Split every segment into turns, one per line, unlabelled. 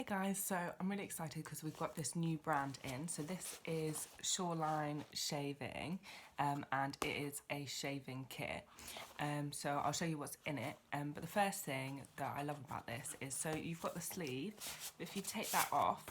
Hey guys, so I'm really excited because we've got this new brand in. So this is Shoreline shaving and it is a shaving kit. So I'll show you what's in it. But the first thing that I love about this is, so you've got the sleeve. If you take that off,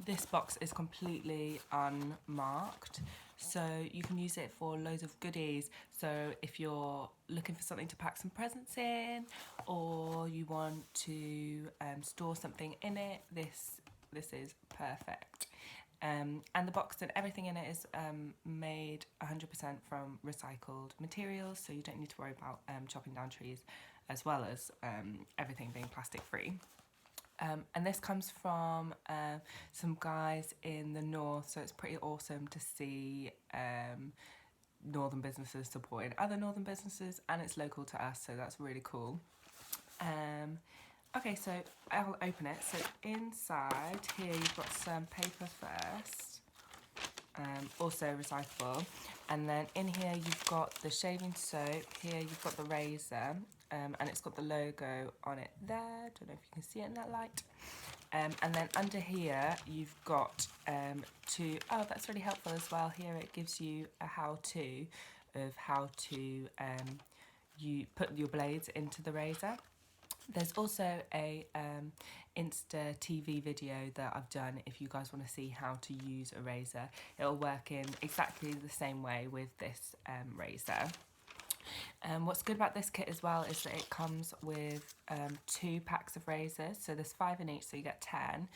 this box is completely unmarked, so you can use it for loads of goodies. So if you're looking for something to pack some presents in, or you want to store something in it, this is perfect. And the box and everything in it is made 100% from recycled materials, so you don't need to worry about chopping down trees, as well as everything being plastic free. And this comes from some guys in the north, so it's pretty awesome to see northern businesses supporting other northern businesses, and it's local to us, so that's really cool. Okay, so I'll open it. So inside here you've got some paper first, also recyclable, and then in here you've got the shaving soap, here you've got the razor, and it's got the logo on it there. Don't know if you can see it in that light. And then under here you've got that's really helpful as well. Here it gives you a how-to of how to you put your blades into the razor. There's also a Insta TV video that I've done if you guys want to see how to use a razor. It'll work in exactly the same way with this razor. What's good about this kit as well is that it comes with 2 packs of razors, so there's 5 in each, so you get 10,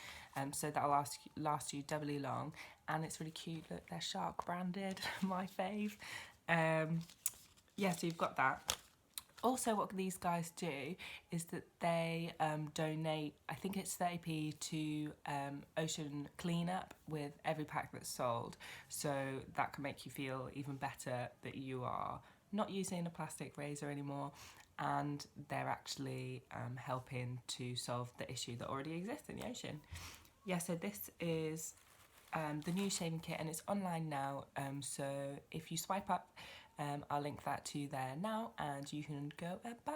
so that'll last you doubly long, and it's really cute. Look, they're Shark branded, my fave. Yeah, so you've got that. Also, what these guys do is that they donate, I think it's 30p to ocean cleanup with every pack that's sold, so that can make you feel even better that you are not using a plastic razor anymore, and they're actually helping to solve the issue that already exists in the ocean. Yeah, so this is the new shaving kit, and it's online now, so if you swipe up, I'll link that to you there now, and you can go and buy